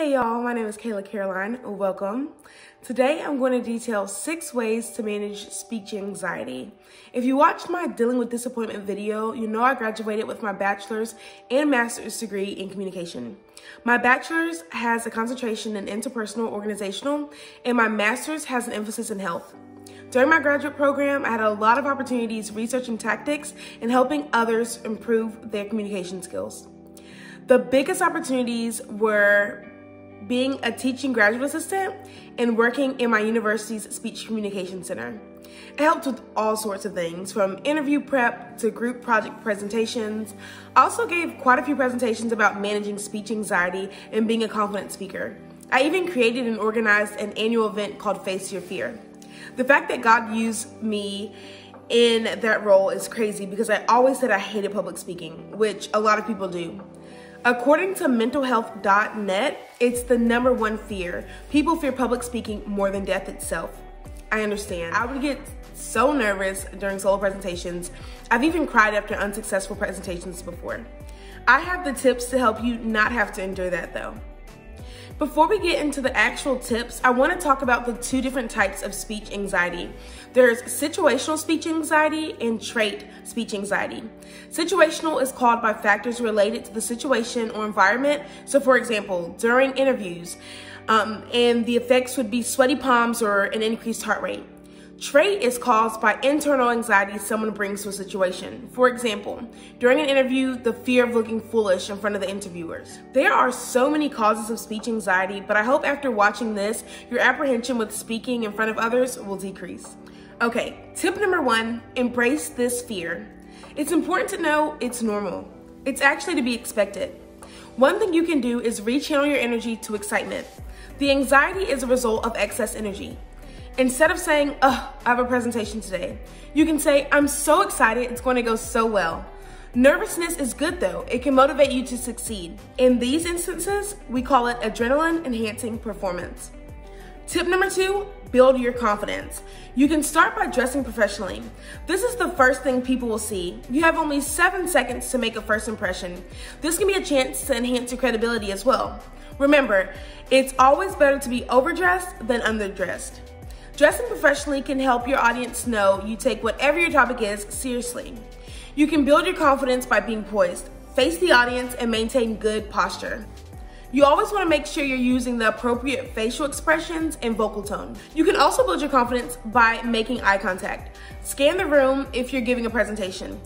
Hey y'all, my name is Kayla Caroline. Welcome. Today I'm going to detail 6 ways to manage speech anxiety. If you watched my Dealing with Disappointment video, you know I graduated with my bachelor's and master's degree in communication. My bachelor's has a concentration in interpersonal organizational, and my master's has an emphasis in health. During my graduate program, I had a lot of opportunities researching tactics and helping others improve their communication skills. The biggest opportunities were being a teaching graduate assistant and working in my university's speech communication center. It helped with all sorts of things, from interview prep to group project presentations. I also gave quite a few presentations about managing speech anxiety and being a confident speaker. I even created and organized an annual event called Face Your Fear. The fact that God used me in that role is crazy because I always said I hated public speaking, which a lot of people do. According to mentalhealth.net, it's the #1 fear. People fear public speaking more than death itself. I understand. I would get so nervous during solo presentations. I've even cried after unsuccessful presentations before. I have the tips to help you not have to endure that though. Before we get into the actual tips, I want to talk about the 2 different types of speech anxiety. There's situational speech anxiety and trait speech anxiety. Situational is caused by factors related to the situation or environment. So for example, during interviews, and the effects would be sweaty palms or an increased heart rate. Trait is caused by internal anxiety someone brings to a situation. For example, during an interview, the fear of looking foolish in front of the interviewers. There are so many causes of speech anxiety, but I hope after watching this, your apprehension with speaking in front of others will decrease. Okay, tip #1, embrace this fear. It's important to know it's normal. It's actually to be expected. One thing you can do is rechannel your energy to excitement. The anxiety is a result of excess energy. Instead of saying, I have a presentation today, you can say, I'm so excited, it's going to go so well. Nervousness is good though. It can motivate you to succeed. In these instances, we call it adrenaline enhancing performance. Tip #2, build your confidence. You can start by dressing professionally. This is the first thing people will see. You have only 7 seconds to make a first impression. This can be a chance to enhance your credibility as well. Remember, it's always better to be overdressed than underdressed. Dressing professionally can help your audience know you take whatever your topic is seriously. You can build your confidence by being poised, face the audience, and maintain good posture. You always want to make sure you're using the appropriate facial expressions and vocal tone. You can also build your confidence by making eye contact. Scan the room if you're giving a presentation.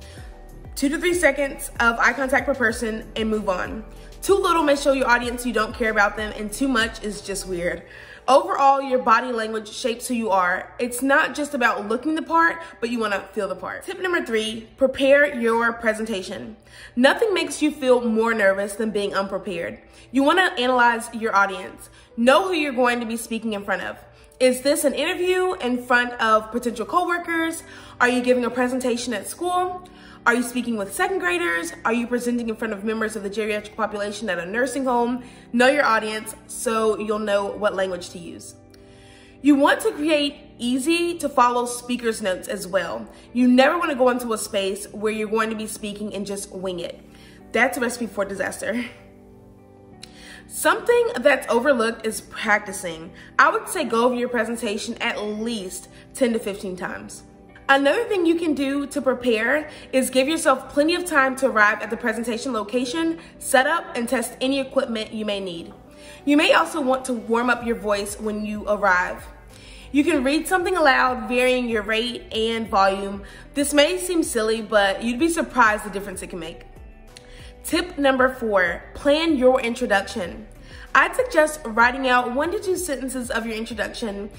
2 to 3 seconds of eye contact per person and move on. Too little may show your audience you don't care about them, and too much is just weird. Overall, your body language shapes who you are. It's not just about looking the part, but you want to feel the part. Tip #3, prepare your presentation. Nothing makes you feel more nervous than being unprepared. You want to analyze your audience. Know who you're going to be speaking in front of. Is this an interview in front of potential coworkers? Are you giving a presentation at school? Are you speaking with 2nd graders? Are you presenting in front of members of the geriatric population at a nursing home? Know your audience so you'll know what language to use. You want to create easy to follow speaker's notes as well. You never want to go into a space where you're going to be speaking and just wing it. That's a recipe for disaster. Something that's overlooked is practicing. I would say go over your presentation at least 10 to 15 times. Another thing you can do to prepare is give yourself plenty of time to arrive at the presentation location, set up, and test any equipment you may need. You may also want to warm up your voice when you arrive. You can read something aloud, varying your rate and volume. This may seem silly, but you'd be surprised the difference it can make. Tip #4, plan your introduction. I'd suggest writing out 1 to 2 sentences of your introduction.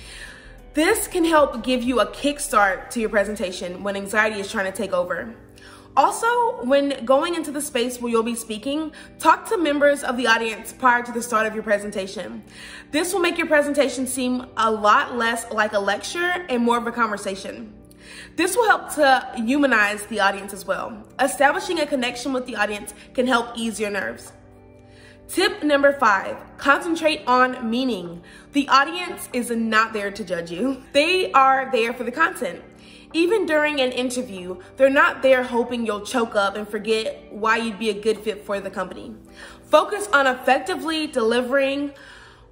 This can help give you a kickstart to your presentation when anxiety is trying to take over. Also, when going into the space where you'll be speaking, talk to members of the audience prior to the start of your presentation. This will make your presentation seem a lot less like a lecture and more of a conversation. This will help to humanize the audience as well. Establishing a connection with the audience can help ease your nerves. Tip #5, concentrate on meaning. The audience is not there to judge you. They are there for the content. Even during an interview, they're not there hoping you'll choke up and forget why you'd be a good fit for the company. Focus on effectively delivering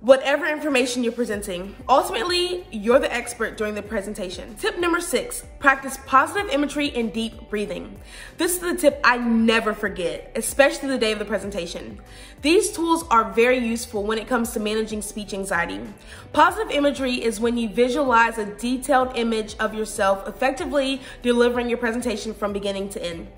whatever information you're presenting. Ultimately, you're the expert during the presentation. Tip number 6, practice positive imagery and deep breathing. This is the tip I never forget, especially the day of the presentation. These tools are very useful when it comes to managing speech anxiety. Positive imagery is when you visualize a detailed image of yourself effectively delivering your presentation from beginning to end.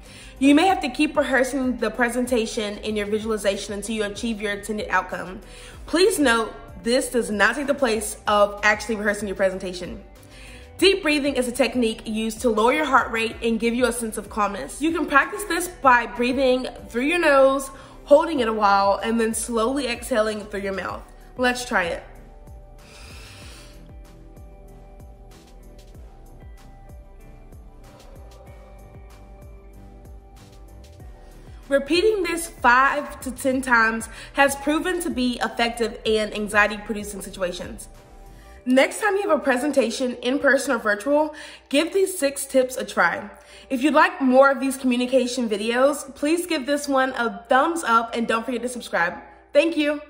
You may have to keep rehearsing the presentation in your visualization until you achieve your intended outcome. Please note, this does not take the place of actually rehearsing your presentation. Deep breathing is a technique used to lower your heart rate and give you a sense of calmness. You can practice this by breathing through your nose, holding it a while, and then slowly exhaling through your mouth. Let's try it. Repeating this 5 to 10 times has proven to be effective in anxiety-producing situations. Next time you have a presentation, in person or virtual, give these 6 tips a try. If you'd like more of these communication videos, please give this one a thumbs up and don't forget to subscribe. Thank you.